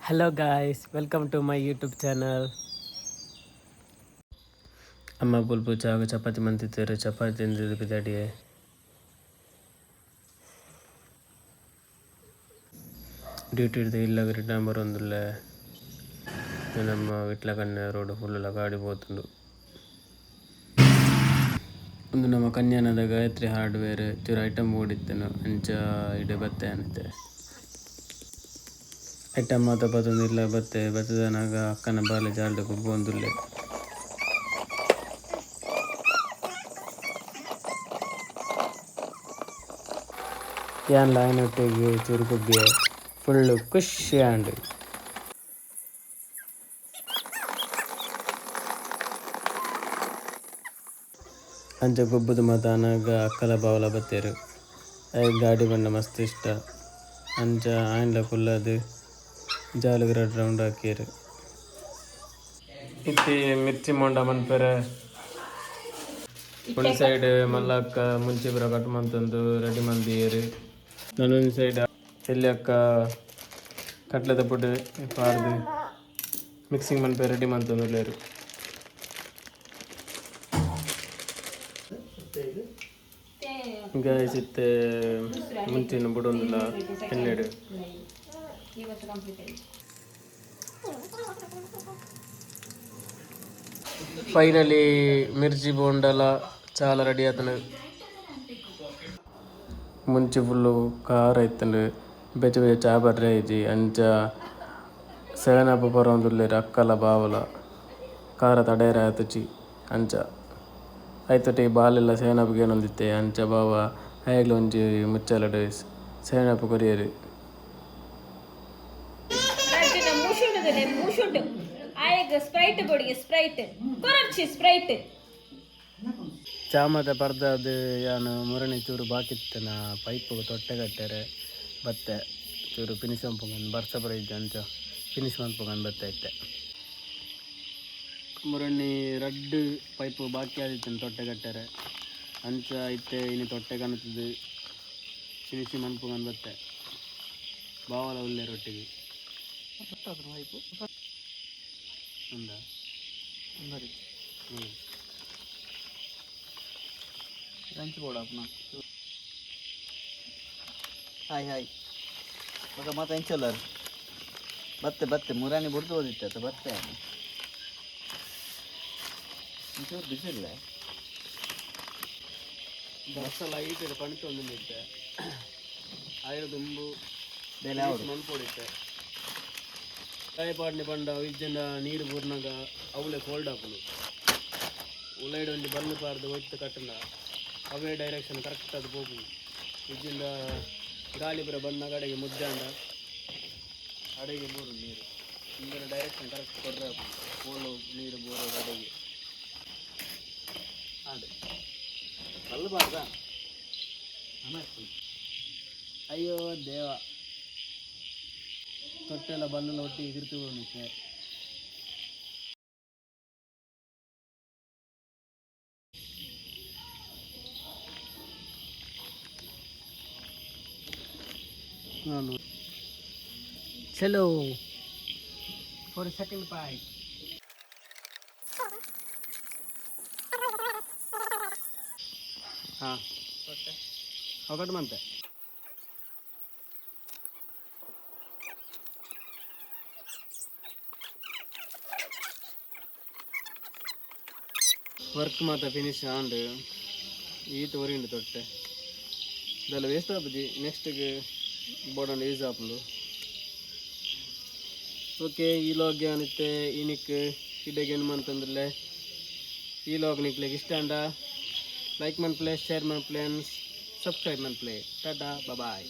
Hello guys, welcome to my YouTube channel. ಅಮ್ಮ bulb ಜಾಗ ಚಪಾತಿ ಮಂತಿದ್ದಾರೆ. ಚಪಾತಿ ತಿಂದಿದ್ದು ಬಿದ್ದಾಡಿಯೇ ಡ್ಯೂಟಿ ಹಿಡಿದು ಇಲ್ಲ ರಿಟರ್ನ್ ಬರೋದಿಲ್ಲ. ನಮ್ಮ ವಿಟ್ಲ ಕನ್ಯಾ ರೋಡ್ ಫುಲ್ಲ ಗಾಡಿ ಹೋತುಂಡು. ಒಂದು ನಮ್ಮ ಕನ್ಯಾನದ ಗಾಯತ್ರಿ ಹಾರ್ಡ್ವೇರ್ ಚೂರು ಐಟಮ್ ಓಡಿತ್ತೇನು ಅಂಚ ಇಡೆ ಬತ್ತೆ ಅನ್ನತ್ತೆ ಐಟಮ್ ಮಾತ ಬತ್ತೊಂದಿಲ್ಲ ಬತ್ತದನಾಗ ಅಕ್ಕನ ಬಾಲೆ ಜಾಲ್ದ ಕೊಬ್ಬು ಒಂದುಲ್ಲೆ ಯಾನ್ ಲಾಯನೊಟ್ಟಿಗೆ ಚೂರು ಕೊಬ್ಬಿ ಫುಲ್ಲು ಖುಷಿ ಆಂಡು ಅಂಚ ಗೊಬ್ಬುದು ಮಾತ ಅನಾಗ ಅಕ್ಕಲ ಬಾವಲ ಬತ್ತೇರು. ಗಾಡಿ ಬಣ್ಣ ಮಸ್ತ್ ಇಷ್ಟ ಅಂಚ ಆಯ್ನ್ಲ ಫುಲ್ಲದು ಜಾಲುಗಿರ ರೌಂಡ್ ಹಾಕಿರು. ಇತ್ತಿ ಮಿರ್ಚಿ ಮೊಂಡ ಮನ್ಪೆರೆ ಒಂದು ಸೈಡ್ ಮಲ್ಲಕ್ಕ ಮುಂಚೆ ಬರೋ ಕಟ್ ಮಂತಂದು ರೆಡಿ ಮಂದಿಯರು. ನನ್ನೊಂದು ಸೈಡ್ ಎಲ್ಲಿ ಅಕ್ಕ ಕಟ್ಲೆದ ಪುಡಿ ಪಾರ್ದು ಮಿಕ್ಸಿಂಗ್ ಮನ್ಪೆ ರೆಡಿ ಮಂತಂದುಲ್ಲೇರು. ಗಾಯ್ಸ್ ಇತ್ತೆ ಮುಂಚಿನ ಬಿಡೊಂದಿಲ್ಲ ಎಣ್ಣೆಡು ಫೈನಲಿ ಮಿರ್ಚಿ ಬೋಂಡಲ ಚಾಲ ರೆಡಿ ಆತನು. ಮುಂಚೆ ಫುಲ್ಲು ಖಾರ ಇತ್ತಂಡು ಬೆಚ್ಚ ಬೆಚ್ಚ ಚಾ ಬರ್ರೆ ಐಜಿ ಅಂಚ ಸೆವೆನಪ್ ಬರೋಂದುಲ್ಲೇರು ಅಕ್ಕಲ ಬಾವಲ ಖಾರ ತಡೇರ ಆತುಚಿ ಅಂಚ ಐತೊಟ್ಟಿಗೆ ಬಾಲೆಲ್ಲ ಸೆವೆನಪ್ಗೆ ಏನೊಂದಿತ್ತೆ ಅಂಚ ಬಾವ ಐಗ್ಲು ಒಂಜಿ ಮುಚ್ಚಲಡು ಸೆವೆನಪ್ ಕೊರಿಯರು. ಚಾಮದ ಪರ್ದದು ಯಾನು ಮುರಣಿ ಚೂರು ಬಾಕಿತ್ತನ ಪೈಪು ತೊಟ್ಟೆ ಕಟ್ಟೆರೆ ಬತ್ತೆ ಚೂರು ಫಿನಿಶ್ ಮನ್ಪುಗನ್ ಬರ್ಸ ಬರೈತೆ ಅಂಚ ಫಿನಿಶ್ ಮನ್ಪುಗನ್ ಬತ್ತೆ ಐತೆ ಮುರಣಿ ರಡ್ಡು ಪೈಪು ಬಾಕಿ ಆದಿತ್ತನ ತೊಟ್ಟೆ ಕಟ್ಟೆರೆ ಅಂಚ ಐತೆ ಇನ್ನು ತೊಟ್ಟೆ ಕನತದು ಫಿನಿಶ್ ಮನ್ಪುಗನ್ ಬತ್ತೆ ಬಾವಲ ಉಲ್ಲೆ ರೊಟ್ಟಿಗೆ ಪೈಪು ಉಂದ ಲಂಚ್ ಬೋರ್ಡ್ ಅಪ್ನ ಹಾಯ್ ಹಾಯ್ ಮಗ ಮತ್ತೆ ಹೆಂಚಲ್ಲರು ಬತ್ತೆ ಮುರಾನಿ ಬಿಡ್ದು ಓದಿತ್ತೆ ಬತ್ತೆ ಒಂಚೂರು ಬಿಸಿಲ್ಲ ಬಸ್ಸ ಲೈಟ್ ಇದೆ ಪಣಿತು ಒಂದಿತ್ತೆ ಆಯ್ತು ತುಂಬು ಬೆಲೆ ಮನ್ಪೊಡಿತ್ತೆ ಕಾಯಿಪಾಡ್ನಿ ಪಂಡ ಇಜ್ಜಂಡ ನೀರು ಬೂರ್ನಾಗ ಅವಳೆ ಕೋಲ್ಡ್ ಹಾಕಲು ಉಳ್ಳೈಡ್ ಒಂಜಿ ಬಲ್ಲು ಪಾರ್ದು ಹೋಯ್ತು ಕಟ್ಟಂಡ ಅವೇ ಡೈರೆಕ್ಷನ್ ಕರೆಕ್ಟ್ ಅದು ಹೋಗು ಇಜ್ಜಿಂದ ಗಾಳಿ ಬರ ಬಣ್ಣ ಕಡೆಗೆ ಮುದ್ದಾಂಡ ಅಡೆಗೆ ಬೋರು ನೀರು ಇಂದಿನ ಡೈರೆಕ್ಷನ್ ಕರೆಕ್ಟ್ ಕೊಡ್ರೆ ಬೋಲು ನೀರು ಬೋರು ಅಡೆಗೆ ಹಾಡು ಕಲ್ಲಬಾರ್ದ ಅಯ್ಯೋ ದೇವ ತೊಟ್ಟೆಲ್ಲ ಬಲ್ಲೆಲ್ಲ ಒಟ್ಟಿಗೆ ತಿರ್ತು ಹೋಗಿತ್ತೆ. ನಾನು ಚಲೋ ಫಾರ್ ಸೆಕೆಂಡ್ ಪಾಯ್ ಹಾಂ ಹೊಗಟ್ ಮಂತೆ ವರ್ಕ್ ಮಾತ್ರ ಫಿನಿಶ್ ಆಂಡು ಈತು ಒರಿಯುಂಡು ತೊಟ್ಟೆ ಇದೆಲ್ಲ ವೇಸ್ಟ್ ಆಪುಜಿ ನೆಕ್ಸ್ಟ್ಗೆ ಬೋರ್ಡನ್ನು ಯೂಸ್ ಆಪುಂಡು. ಓಕೆ ಈ ಲಾಗ್ ಏನಿತ್ತೆ ಇನಿಕ್ ಇಡೆಗೆ ಏನು ಅಂತಂದ್ರೆ ಈ ಲಾಗ್ ನಿಕ್ಲಿಗೆ ಇಷ್ಟ ಅಂಡ ಲೈಕ್ ಮನ್ಪ್ಲೆ ಶೇರ್ ಮನ್ಪ್ಲೆ ಸಬ್ಸ್ಕ್ರೈಬ್ ಮನ್ಪ್ಲೆ ಟಾಟಾ ಬಾಯ್.